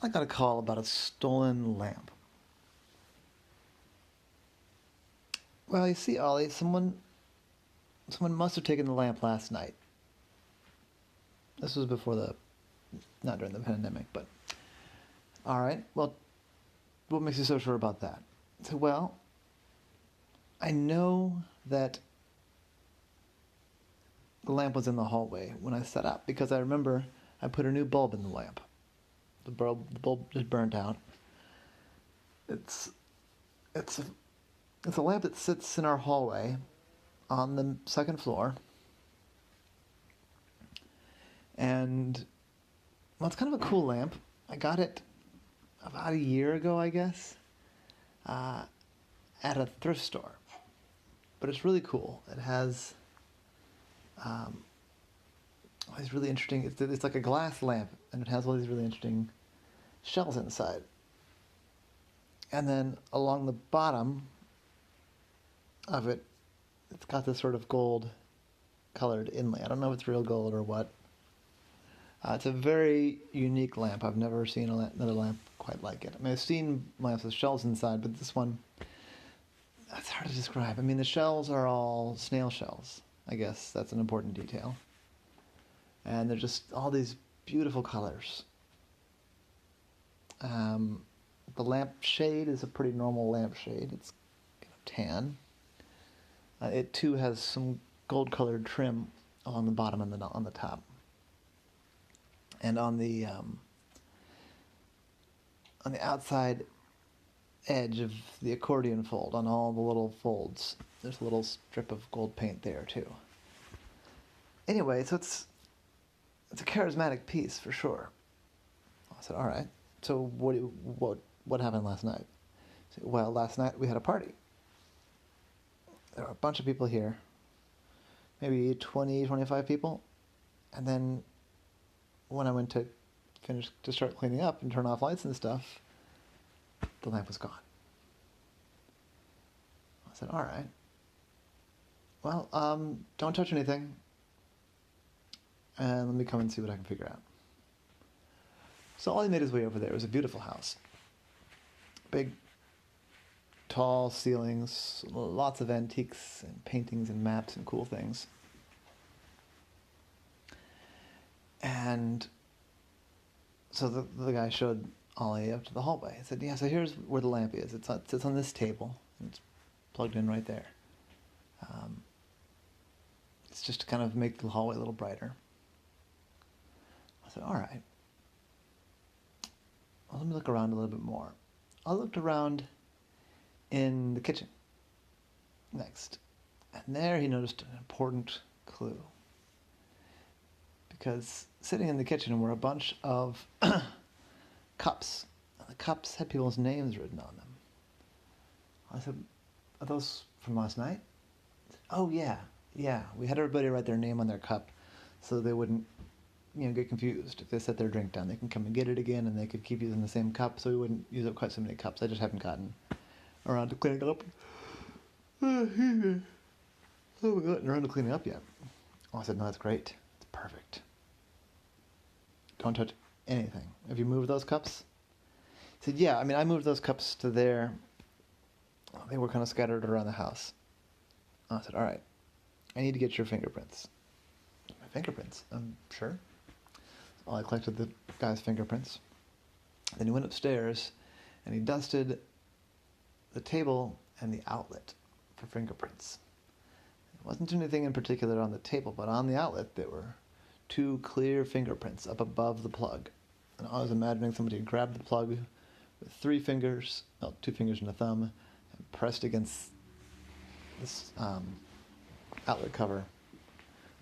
I got a call about a stolen lamp. Well, you see, Ollie, someone must have taken the lamp last night. This was before not during the pandemic, but all right. Well, what makes you so sure about that? So, well, I know that the lamp was in the hallway when I set up because I remember I put a new bulb in the lamp. The bulb is burnt out. It's it's a, it's a lamp that sits in our hallway on the second floor, and well, it's kind of a cool lamp. I got it about a year ago, I guess, uh, at a thrift store. But it's really cool. It has um, all these really interesting. It's like a glass lamp, and it has all these really interesting shells inside. And then along the bottom of it, it's got this sort of gold colored inlay. I don't know if it's real gold or what. It's a very unique lamp. I've never seen another lamp quite like it. I mean, I've seen lamps with shells inside, but this one, that's hard to describe. I mean, the shells are all snail shells. I guess that's an important detail. And they're just all these beautiful colors. The lamp shade is a pretty normal lamp shade. It's kind of tan. It too has some gold-colored trim along the bottom and on the top. And on the outside edge of the accordion fold, on all the little folds, there's a little strip of gold paint there too. Anyway, so it's a charismatic piece for sure. I said, all right. So what happened last night? I said, well, last night we had a party. There were a bunch of people here, maybe 20, 25 people, and then when I went to start cleaning up and turn off lights and stuff, the lamp was gone. I said, all right. Well, don't touch anything, and let me come and see what I can figure out. So Ollie made his way over there. It was a beautiful house. Big, tall ceilings, lots of antiques and paintings and maps and cool things. And so the guy showed Ollie up to the hallway. He said, yeah, so here's where the lamp is. It sits on this table. And it's plugged in right there. It's just to kind of make the hallway a little brighter. I said, all right. Well, let me look around a little bit more. I looked around in the kitchen next. And there he noticed an important clue. Because sitting in the kitchen were a bunch of cups. And the cups had people's names written on them. I said, are those from last night? Said, oh, yeah. We had everybody write their name on their cup so they wouldn't, get confused. If they set their drink down, they can come and get it again, and they could keep using the same cup, so we wouldn't use up quite so many cups. I just haven't gotten around to cleaning it up. I haven't gotten around to cleaning up yet. Oh, I said, no, that's great. It's perfect. Don't touch anything. Have you moved those cups? He said, yeah, I moved those cups to there. They were kind of scattered around the house. I said, all right, I need to get your fingerprints. My fingerprints? Sure. So I collected the guy's fingerprints. Then he went upstairs and he dusted the table and the outlet for fingerprints. There wasn't anything in particular on the table, but on the outlet there were 2 clear fingerprints up above the plug. And I was imagining somebody grabbed the plug with 3 fingers, 2 fingers and a thumb, and pressed against this outlet cover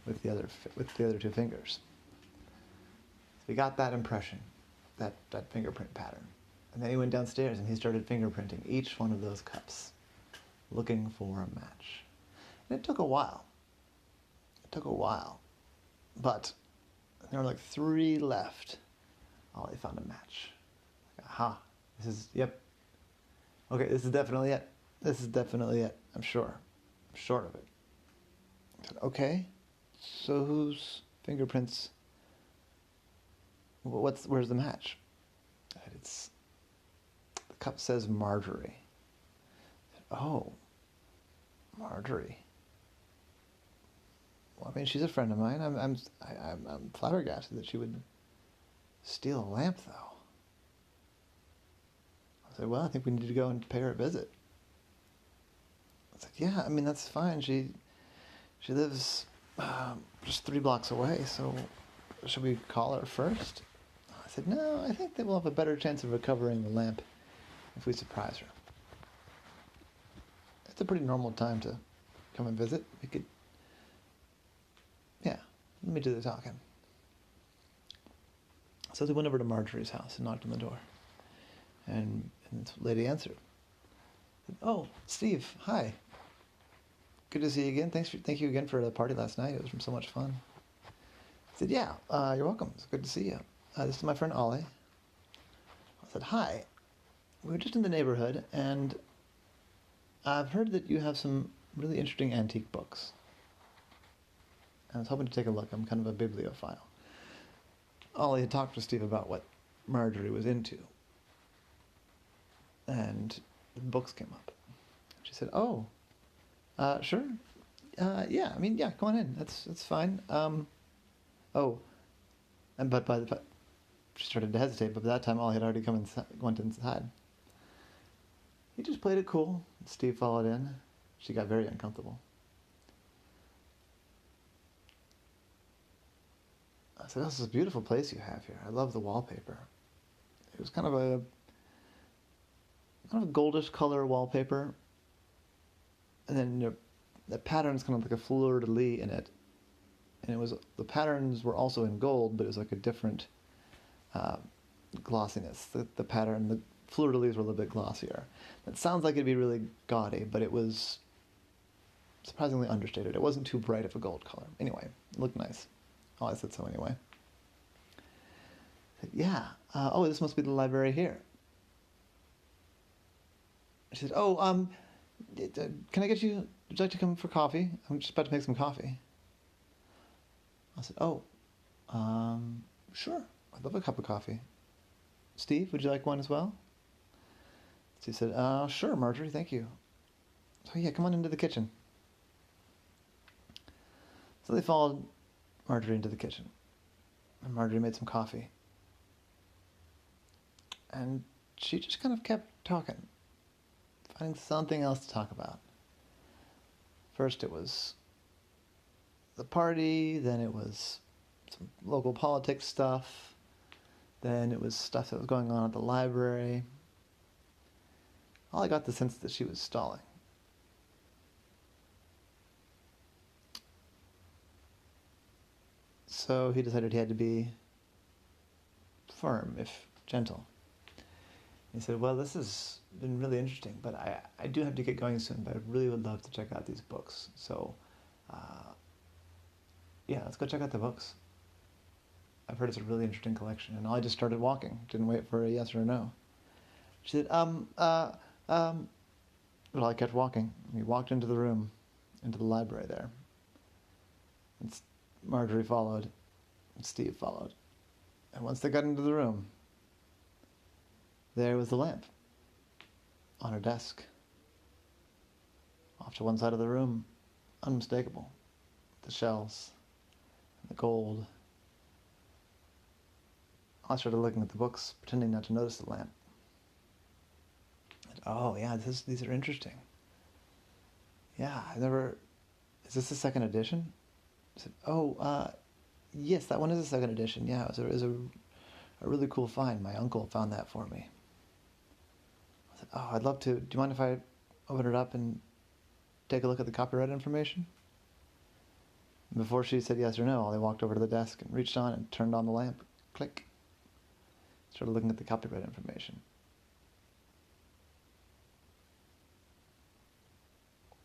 with the other 2 fingers. So we got that impression, that fingerprint pattern. And then he went downstairs and he started fingerprinting each one of those cups, looking for a match. And it took a while. But there were like 3 left. Ollie found a match. Aha. Yep. Okay, this is definitely it. I'm sure. I'm sure of it. I said, okay, so whose fingerprints, where's the match? And the cup says Marjorie. I said, oh, Marjorie. Well, I mean, she's a friend of mine. I'm flabbergasted that she would steal a lamp, though. I said, well, I think we need to go and pay her a visit. I said, yeah, I mean, that's fine. She lives just 3 blocks away, so should we call her first? I said, no, I think that we'll have a better chance of recovering the lamp if we surprise her. It's a pretty normal time to come and visit. We could, yeah, let me do the talking. So they went over to Marjorie's house and knocked on the door. And this lady answered. Oh, Steve, hi. Good to see you again. Thank you again for the party last night. It was so much fun. I said, yeah, you're welcome. It's good to see you. This is my friend Ollie. I said, hi. We were just in the neighborhood, and I've heard that you have some really interesting antique books. I was hoping to take a look. I'm kind of a bibliophile. Ollie had talked to Steve about what Marjorie was into. And the books came up. She said, oh, sure. Yeah, I mean, yeah, come on in. That's fine. Oh, and but by the she started to hesitate, but by that time Ollie had already went inside. He just played it cool. Steve followed in. She got very uncomfortable. I said, oh, this is a beautiful place you have here. I love the wallpaper. It was kind of a goldish color wallpaper. And then the pattern's kind of like a fleur-de-lis in it. And the patterns were also in gold, but it was like a different glossiness. The pattern, the fleur-de-lis were a little bit glossier. It sounds like it'd be really gaudy, but it was surprisingly understated. It wasn't too bright of a gold color. Anyway, it looked nice. Oh, I said so anyway. I said, yeah. Oh, this must be the library here. She said, oh, can I get you, would you like to come for coffee? I'm just about to make some coffee. I said, oh, sure. I'd love a cup of coffee. Steve, would you like one as well? Steve said, sure, Marjorie, thank you. So yeah, come on into the kitchen. So they followed Marjorie into the kitchen. And Marjorie made some coffee. And she just kind of kept talking, finding something else to talk about. First it was the party, then it was some local politics stuff, then it was stuff that was going on at the library. All I got the sense that she was stalling. So he decided he had to be firm, if gentle. He said, well, this has been really interesting, but I do have to get going soon, but I really would love to check out these books. So, yeah, let's go check out the books. I've heard it's a really interesting collection. And I just started walking. Didn't wait for a yes or a no. She said, well, I kept walking. We walked into the room, into the library there. And Marjorie followed, and Steve followed. And once they got into the room, there was the lamp on her desk. Off to one side of the room, unmistakable. The shells, the gold. I started looking at the books, pretending not to notice the lamp. And, oh, yeah, these are interesting. Yeah, is this the second edition? I said, oh, yes, that one is the second edition. Yeah, it was a really cool find. My uncle found that for me. I said, oh, I'd love to. Do you mind if I open it up and take a look at the copyright information? And before she said yes or no, Ollie walked over to the desk and reached on and turned on the lamp. Click. Started looking at the copyright information.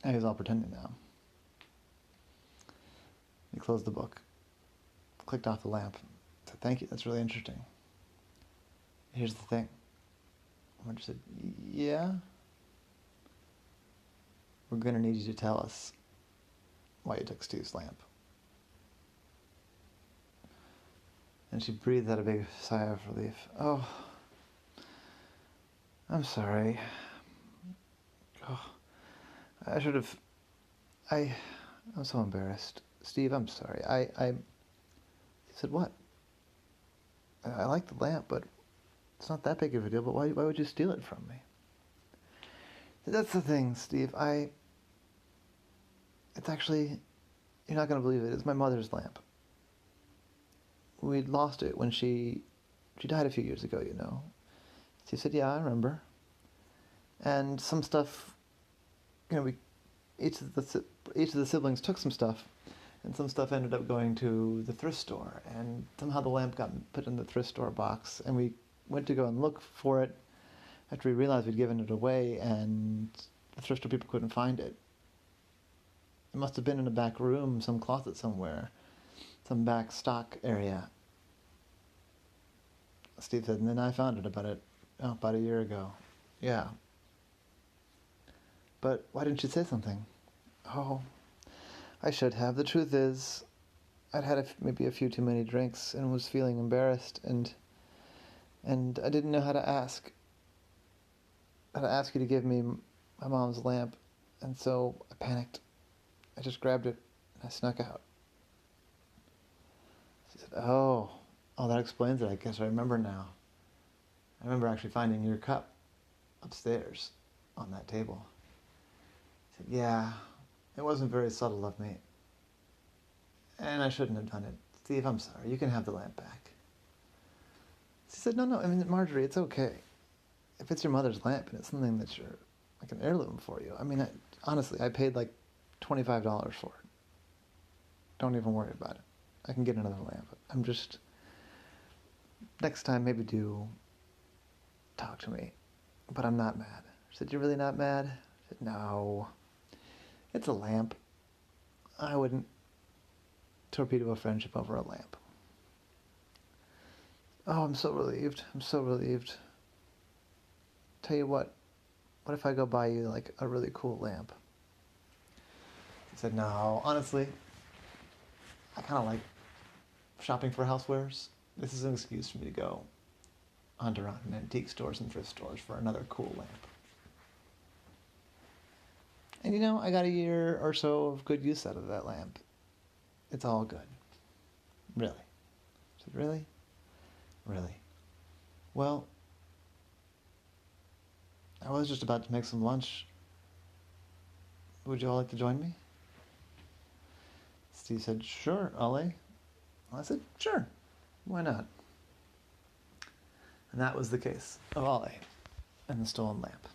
And he was all pretending now. He closed the book, clicked off the lamp, said, thank you, that's really interesting. Here's the thing. Marjorie said, yeah? We're going to need you to tell us why you took Steve's lamp. And she breathed out a big sigh of relief. Oh, I'm sorry. Oh, I should have. I. I'm so embarrassed. Steve, I'm sorry. He said, what? I like the lamp, but it's not that big of a deal, but why would you steal it from me? That's the thing, Steve. It's actually, you're not going to believe it. It's my mother's lamp. We'd lost it when she died a few years ago, you know. Steve said, yeah, I remember. And some stuff, you know, each of the siblings took some stuff, and some stuff ended up going to the thrift store, and somehow the lamp got put in the thrift store box, and we went to go and look for it after we realized we'd given it away, and the thrift store people couldn't find it. It must have been in a back room, some closet somewhere, some back stock area. Steve said, and then I found it about a year ago. Yeah. But why didn't you say something? Oh, I should have. The truth is, I'd had maybe a few too many drinks and was feeling embarrassed, and I didn't know how to ask. How to ask you to give me my mom's lamp, and so I panicked. I just grabbed it and I snuck out. She said, oh, that explains it. I guess I remember now. I remember actually finding your cup upstairs on that table. I said, yeah, it wasn't very subtle of me. And I shouldn't have done it. Steve, I'm sorry. You can have the lamp back. She said, no, I mean, Marjorie, it's okay. If it's your mother's lamp and it's something that's like an heirloom for you. I mean, honestly, I paid like $25 for it. Don't even worry about it. I can get another lamp. I'm just, next time maybe do talk to me. But I'm not mad. She said, you're really not mad? I said, no. It's a lamp. I wouldn't torpedo a friendship over a lamp. Oh, I'm so relieved. I'm so relieved. Tell you what if I go buy you like a really cool lamp? He said, no, honestly, I kind of like shopping for housewares. This is an excuse for me to go hunt around in antique stores and thrift stores for another cool lamp. And you know, I got a year or so of good use out of that lamp. It's all good. Really. I said, really? Really? Well, I was just about to make some lunch. Would you all like to join me? Steve said, sure, Ollie. I said, sure, why not? And that was the case of Ollie and the stolen lamp.